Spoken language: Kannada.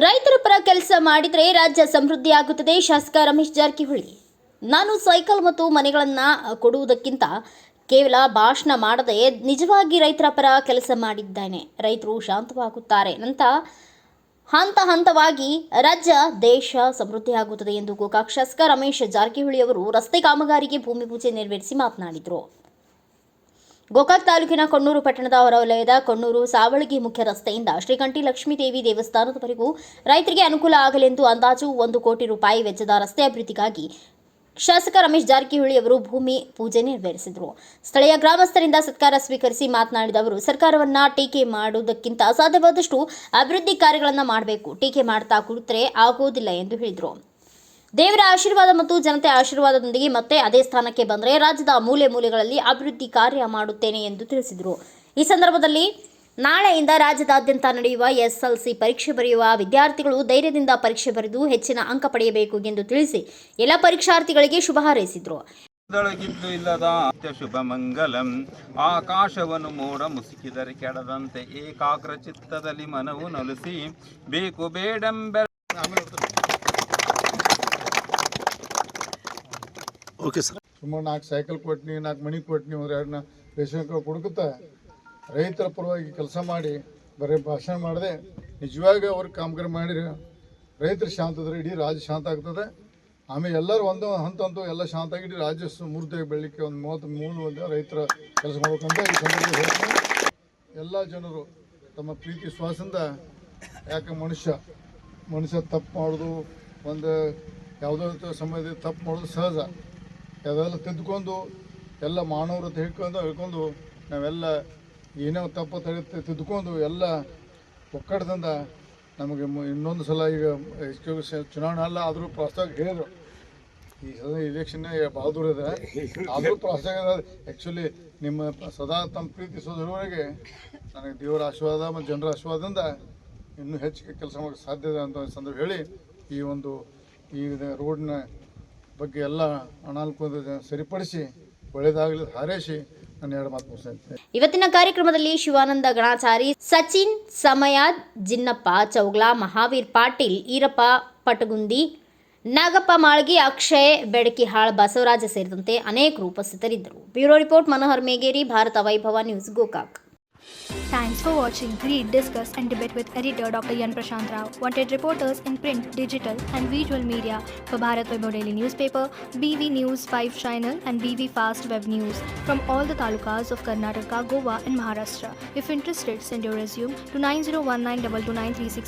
ರೈತರ ಪರ ಕೆಲಸ ಮಾಡಿದರೆ ರಾಜ್ಯ ಸಮೃದ್ಧಿಯಾಗುತ್ತದೆ. ಶಾಸಕ ರಮೇಶ್ ಜಾರಕಿಹೊಳಿ. ನಾನು ಸೈಕಲ್ ಮತ್ತು ಮನೆಗಳನ್ನು ಕೊಡುವುದಕ್ಕಿಂತ ಕೇವಲ ಭಾಷಣ ಮಾಡದೆ ನಿಜವಾಗಿ ರೈತರ ಪರ ಕೆಲಸ ಮಾಡಿದ್ದೇನೆ. ರೈತರು ಶಾಂತವಾಗುತ್ತಾರೆ ಅಂತ ಹಂತ ಹಂತವಾಗಿ ರಾಜ್ಯ ದೇಶ ಸಮೃದ್ಧಿಯಾಗುತ್ತದೆ ಎಂದು ಗೋಕಾಕ್ ಶಾಸಕ ರಮೇಶ್ ಜಾರಕಿಹೊಳಿ ಅವರು ರಸ್ತೆ ಕಾಮಗಾರಿಗೆ ಭೂಮಿ ಪೂಜೆ ನೆರವೇರಿಸಿ ಮಾತನಾಡಿದರು. ಗೋಕಾಕ್ ತಾಲೂಕಿನ ಕೊಣ್ಣೂರು ಪಟ್ಟಣದ ಹೊರವಲಯದ ಕೊಣ್ಣೂರು ಸಾವಳಗಿ ಮುಖ್ಯ ರಸ್ತೆಯಿಂದ ಶ್ರೀಕಂಠಿ ಲಕ್ಷ್ಮೀದೇವಿ ದೇವಸ್ಥಾನದವರೆಗೂ ರೈತರಿಗೆ ಅನುಕೂಲ ಆಗಲೆಂದು ಅಂದಾಜು 1 ಕೋಟಿ ರೂಪಾಯಿ ವೆಚ್ಚದ ರಸ್ತೆ ಅಭಿವೃದ್ಧಿಗಾಗಿ ಶಾಸಕ ರಮೇಶ್ ಜಾರಕಿಹೊಳಿ ಅವರು ಭೂಮಿ ಪೂಜೆ ನೆರವೇರಿಸಿದರು. ಸ್ಥಳೀಯ ಗ್ರಾಮಸ್ಥರಿಂದ ಸತ್ಕಾರ ಸ್ವೀಕರಿಸಿ ಮಾತನಾಡಿದ ಅವರು, ಸರ್ಕಾರವನ್ನ ಟೀಕೆ ಮಾಡುವುದಕ್ಕಿಂತ ಸಾಧ್ಯವಾದಷ್ಟು ಅಭಿವೃದ್ಧಿ ಕಾರ್ಯಗಳನ್ನು ಮಾಡಬೇಕು. ಟೀಕೆ ಮಾಡ್ತಾ ಕೂತ್ರೆ ಆಗೋದಿಲ್ಲ ಎಂದು ಹೇಳಿದರು. ದೇವರ ಆಶೀರ್ವಾದ ಮತ್ತು ಜನತೆ ಆಶೀರ್ವಾದದೊಂದಿಗೆ ಮತ್ತೆ ಅದೇ ಸ್ಥಾನಕ್ಕೆ ಬಂದರೆ ರಾಜ್ಯದ ಮೂಲೆ ಮೂಲೆಗಳಲ್ಲಿ ಅಭಿವೃದ್ಧಿ ಕಾರ್ಯ ಮಾಡುತ್ತೇನೆ ಎಂದು ತಿಳಿಸಿದರು. ಈ ಸಂದರ್ಭದಲ್ಲಿ ನಾಳೆಯಿಂದ ರಾಜ್ಯದಾದ್ಯಂತ ನಡೆಯುವ ಎಸ್ಎಲ್ಸಿ ಪರೀಕ್ಷೆ ಬರೆಯುವ ವಿದ್ಯಾರ್ಥಿಗಳು ಧೈರ್ಯದಿಂದ ಪರೀಕ್ಷೆ ಬರೆದು ಹೆಚ್ಚಿನ ಅಂಕ ಪಡೆಯಬೇಕು ಎಂದು ತಿಳಿಸಿ ಎಲ್ಲ ಪರೀಕ್ಷಾರ್ಥಿಗಳಿಗೆ ಶುಭ ಹಾರೈಸಿದರು. ಇಲ್ಲದ ಶುಭ ಮಂಗಲಂ ಆಕಾಶವನ್ನು ಮೋಡ ಮುಸುಕಿದರೆ ಕೆಡದಂತೆ ಏಕಾಗ್ರ ಚಿತ್ತದಲ್ಲಿ ಮನವು ನಲಿಸಿ ಬೇಕು ಬೇಡಂಬೆ. Okay sir. ಸುಮಾರು 4 ಸೈಕಲ್ ಕೊಟ್ನಿ, 4 ಮಣಿ ಕೊಟ್ನಿ, 2 ರೇಷನ್ ಕಾರ್ಡ್ ಕೊಡ್ಕೊತಾ ರೈತರ ಪರವಾಗಿ ಕೆಲಸ ಮಾಡಿ ಬರೀ ಭಾಷಣ ಮಾಡದೆ ನಿಜವಾಗಿ ಅವ್ರಿಗೆ ಕಾಮಗಾರಿ ಮಾಡಿರಿ ರೈತರು ಶಾಂತ ಇದ್ರೆ ಇಡೀ ರಾಜ್ಯ ಶಾಂತ ಆಗ್ತದೆ. ಆಮೇಲೆ ಎಲ್ಲರೂ ಒಂದು ಹಂತ ಎಲ್ಲ ಶಾಂತ ಆಗಿ ಇಡೀ ರಾಜ್ಯ ಸಮೃದ್ಧಿಯಾಗಿ ಬೆಳಲಿಕ್ಕೆ ಒಂದು 33 ರೈತರ ಕೆಲಸ ಮಾಡ್ಬೇಕಂತ ಈ ಸಂದರ್ಭದಲ್ಲಿ ಹೇಳ್ತೀನಿ. ಎಲ್ಲ ಜನರು ತಮ್ಮ ಪ್ರೀತಿ ವಿಶ್ವಾಸದಿಂದ, ಯಾಕೆ ಮನುಷ್ಯ ತಪ್ಪು ಮಾಡೋದು, ಒಂದು ಯಾವುದೋ ಸಮಯದಲ್ಲಿ ತಪ್ಪು ಮಾಡೋದು ಸಹಜ. ಅದೆಲ್ಲ ತಿದ್ದುಕೊಂಡು ಎಲ್ಲ ಮಾನವರು ಹೇಳ್ಕೊಂಡು ನಾವೆಲ್ಲ ಏನೋ ತಪ್ಪು ತಿದ್ದುಕೊಂಡು ಎಲ್ಲ ಒಕ್ಕಡದಿಂದ ನಮಗೆ ಇನ್ನೊಂದು ಸಲ ಈಗ ಚುನಾವಣೆ ಅಲ್ಲ ಆದರೂ ಪ್ರೋತ್ಸಾಹ ಹೇಳಿದರು. ಈ ಸಲ ಇಲೆಕ್ಷನ್ ಭಾಳ ದೂರ ಇದೆ, ಆದರೂ ಪ್ರೋತ್ಸಾಹ ಆ್ಯಕ್ಚುಲಿ ನಿಮ್ಮ ಸದಾ ತಮ್ಮ ಪ್ರೀತಿ ಸೋದರವರೆಗೆ ನನಗೆ ದೇವರ ಆಶೀರ್ವಾದ ಮತ್ತು ಜನರ ಆಶೀರ್ವಾದದಿಂದ ಇನ್ನೂ ಹೆಚ್ಚಿಗೆ ಕೆಲಸ ಮಾಡೋಕ್ಕೆ ಸಾಧ್ಯ ಇದೆ ಅಂತ ಸಂದರ್ಭ ಹೇಳಿ ಈ ರೋಡ್ನ ಬಗ್ಗೆ ಎಲ್ಲ ಅನಾನುಕೂಲ ಸರಿಪಡಿಸಿ ಒಳ್ಳೆಯದಾಗಲಿ ಹಾರೈಸಿ ನಾನು 2 ಮಾತು ಮುಗಿಸ್ತೇನೆ. ಇವತ್ತಿನ ಕಾರ್ಯಕ್ರಮದಲ್ಲಿ ಶಿವಾನಂದ ಗಣಾಚಾರಿ, ಸಚಿನ್ ಸಮಯಾದ್, ಜಿನ್ನಪ್ಪ ಚೌಗ್ಲಾ, ಮಹಾವೀರ್ ಪಾಟೀಲ್, ಈರಪ್ಪ ಪಟಗುಂದಿ, ನಾಗಪ್ಪ ಮಾಳ್ಗಿ, ಅಕ್ಷಯ್ ಬೆಡಕಿಹಾಳ್, ಬಸವರಾಜ ಸೇರಿದಂತೆ ಅನೇಕರು ಉಪಸ್ಥಿತರಿದ್ದರು. ಬ್ಯೂರೋ ರಿಪೋರ್ಟ್ ಮನೋಹರ್ ಮೇಗೇರಿ, ಭಾರತ ವೈಭವ news, Gokak. Thanks for watching Read, Discuss and Debate with editor Dr. Yan Prashant Rao. Wanted reporters in print, digital and visual media for Bharat Vaibhav Daily Newspaper, BV News 5 Channel and BV Fast Web News from all the talukas of Karnataka, Goa and Maharashtra. If interested, send your resume to 9019229369.